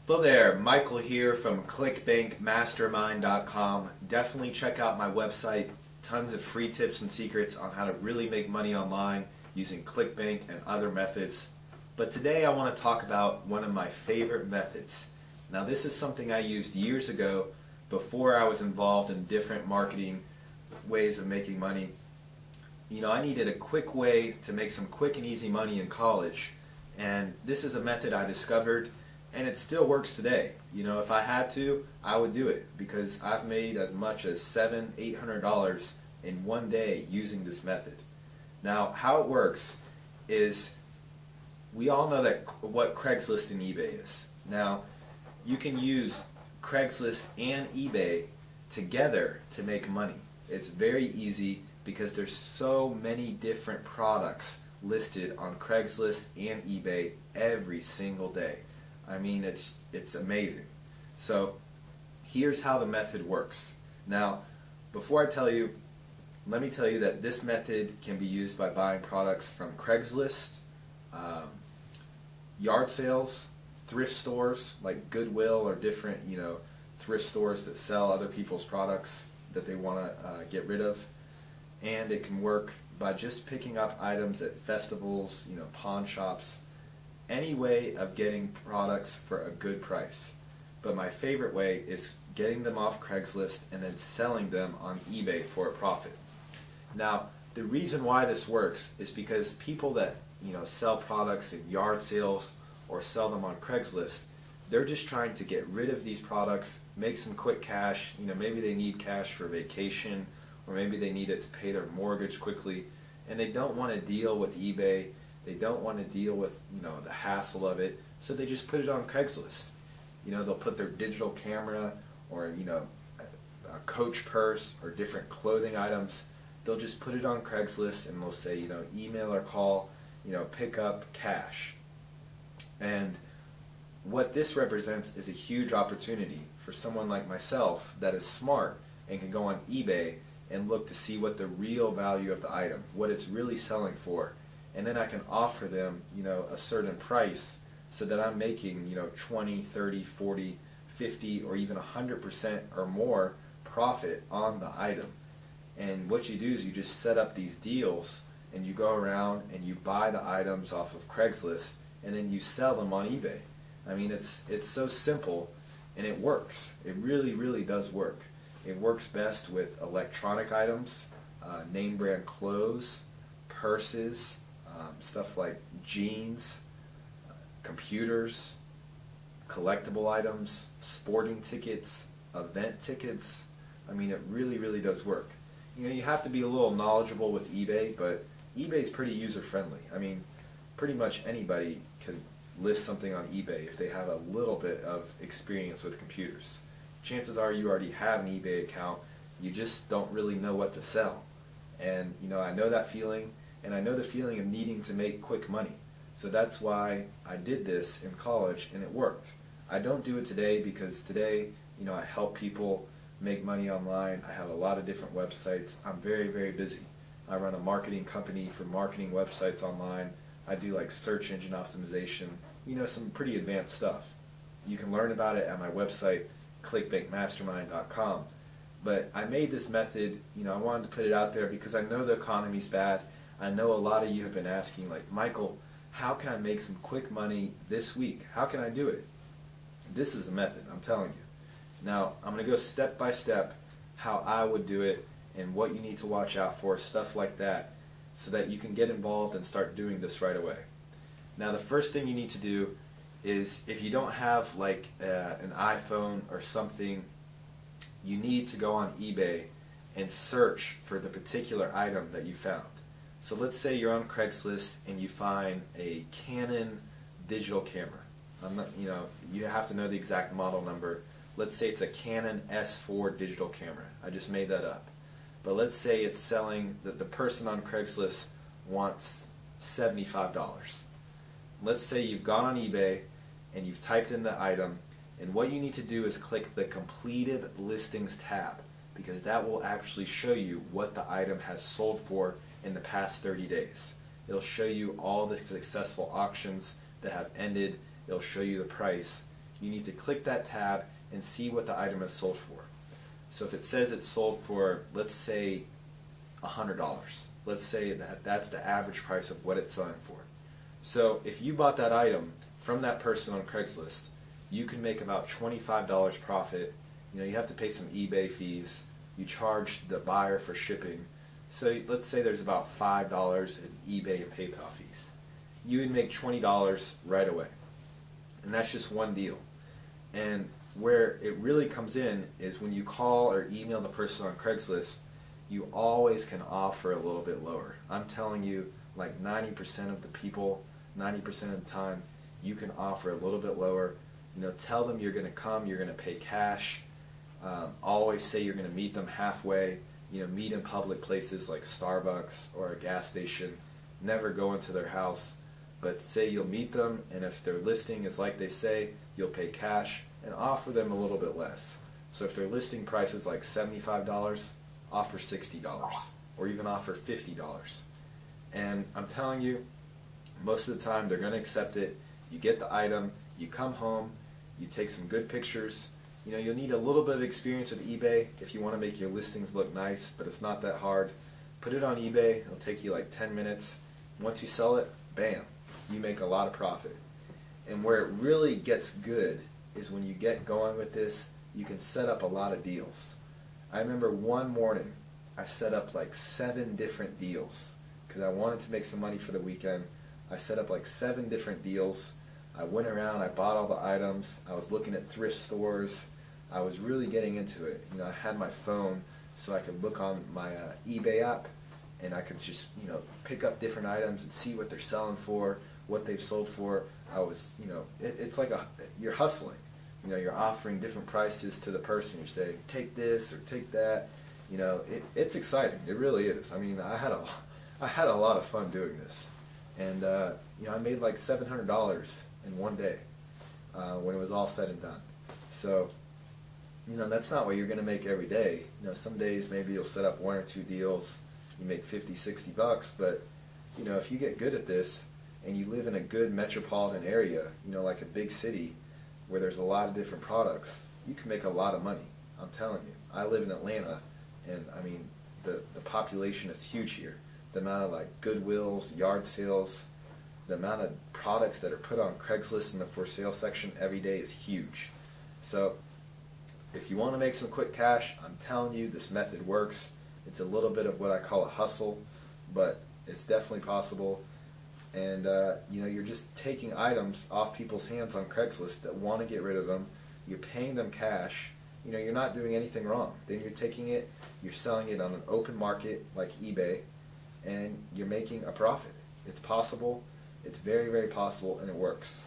Hello there, Michael here from clickbankmastermind.com. Definitely check out my website. Tons of free tips and secrets on how to really make money online using ClickBank and other methods. But today I want to talk about one of my favorite methods. Now this is something I used years ago before I was involved in different marketing ways of making money. You know, I needed a quick way to make some quick and easy money in college, and this is a method I discovered, and it still works today. You know, if I had to, I would do it because I've made as much as $700–800 in one day using this method. Now, how it works is we all know that what Craigslist and eBay is. Now, you can use Craigslist and eBay together to make money. It's very easy because there's so many different products listed on Craigslist and eBay every single day. I mean, it's amazing. So here's how the method works. Now, before I tell you, let me tell you that this method can be used by buying products from Craigslist, yard sales, thrift stores like Goodwill or different, thrift stores that sell other people's products that they want to get rid of. And it can work by just picking up items at festivals, pawn shops, any way of getting products for a good price. But my favorite way is getting them off Craigslist and then selling them on eBay for a profit. Now, the reason why this works is because people that sell products in yard sales or sell them on Craigslist, they're just trying to get rid of these products, make some quick cash. Maybe they need cash for vacation, or maybe they need it to pay their mortgage quickly, and they don't want to deal with eBay. They don't want to deal with the hassle of it, so they just put it on Craigslist. They'll put their digital camera or a Coach purse or different clothing items. They'll just put it on Craigslist and they'll say email or call, pick up cash. And what this represents is a huge opportunity for someone like myself that is smart and can go on eBay and look to see what the real value of the item, what it's really selling for, and then I can offer them a certain price so that I'm making 20, 30, 40, 50, or even 100% or more profit on the item. And what you do is you just set up these deals and you go around and you buy the items off of Craigslist and then you sell them on eBay. I mean, it's so simple, and it works. It really, really does work. It works best with electronic items, name brand clothes, purses, stuff like jeans, computers, collectible items, sporting tickets, event tickets. I mean, it really, really does work. You have to be a little knowledgeable with eBay, but eBay is pretty user-friendly. I mean, pretty much anybody can list something on eBay if they have a little bit of experience with computers. Chances are you already have an eBay account, you just don't really know what to sell. And I know that feeling, and I know the feeling of needing to make quick money. So that's why I did this in college, and it worked. I don't do it today because today, I help people make money online. I have a lot of different websites. I'm very, very busy. I run a marketing company for marketing websites online. I do like search engine optimization, some pretty advanced stuff. You can learn about it at my website, clickbankmastermind.com. But I made this method, I wanted to put it out there because I know the economy's bad. I know a lot of you have been asking, like, Michael, how can I make some quick money this week? How can I do it? This is the method, I'm telling you. Now, I'm going to go step by step how I would do it and what you need to watch out for, stuff like that, so that you can get involved and start doing this right away. Now, the first thing you need to do is, if you don't have like an iPhone or something, you need to go on eBay and search for the particular item that you found. So let's say you're on Craigslist and you find a Canon digital camera. You have to know the exact model number. Let's say it's a Canon S4 digital camera. I just made that up. But let's say it's selling, the person on Craigslist wants $75. Let's say you've gone on eBay and you've typed in the item, and what you need to do is click the completed listings tab, because that will actually show you what the item has sold for in the past 30 days. It'll show you all the successful auctions that have ended. It'll show you the price, you need to click that tab and see what the item is sold for. So if it says it's sold for, let's say, $100, let's say that's the average price of what it's selling for. So if you bought that item from that person on Craigslist, you can make about $25 profit. You know, you have to pay some eBay fees. You charge the buyer for shipping. So let's say there's about $5 in eBay and PayPal fees. You would make $20 right away. And that's just one deal. And where it really comes in is when you call or email the person on Craigslist, you always can offer a little bit lower. I'm telling you, like 90% of the people, 90% of the time, you can offer a little bit lower. You know, tell them you're going to come, you're going to pay cash. Always say you're going to meet them halfway. You know, meet in public places like Starbucks or a gas station. Never go into their house, but say you'll meet them, and if their listing is like they say, you'll pay cash and offer them a little bit less. So if their listing price is like $75, offer $60 or even offer $50. And I'm telling you, most of the time they're going to accept it. You get the item, you come home, you take some good pictures. You know, you'll need a little bit of experience with eBay if you want to make your listings look nice, but it's not that hard. Put it on eBay, it'll take you like 10 minutes. Once you sell it, bam, you make a lot of profit. And where it really gets good is when you get going with this, you can set up a lot of deals. I remember one morning, I set up like 7 different deals because I wanted to make some money for the weekend. I set up like 7 different deals. I went around, I bought all the items, I was looking at thrift stores, I was really getting into it. You know, I had my phone so I could look on my eBay app and I could just, you know, pick up different items and see what they're selling for, what they've sold for. I was, you know, it's like you're hustling. You know, you're offering different prices to the person. You're saying, take this or take that. You know, it's exciting. It really is. I mean, I had a lot of fun doing this. And, you know, I made like $700 in one day when it was all said and done. So, you know, that's not what you're going to make every day. You know, some days maybe you'll set up 1 or 2 deals, you make 50, 60 bucks, but, you know, if you get good at this and you live in a good metropolitan area, you know, like a big city where there's a lot of different products, you can make a lot of money. I'm telling you. I live in Atlanta, and I mean, the population is huge here. The amount of like Goodwills, yard sales, the amount of products that are put on Craigslist in the for sale section every day is huge. So if you want to make some quick cash, I'm telling you this method works. It's a little bit of what I call a hustle, but it's definitely possible. And you know, you're just taking items off people's hands on Craigslist that want to get rid of them. You're paying them cash. You know, you're not doing anything wrong. Then you're taking it, you're selling it on an open market like eBay, and you're making a profit. It's possible. It's very, very possible, and it works.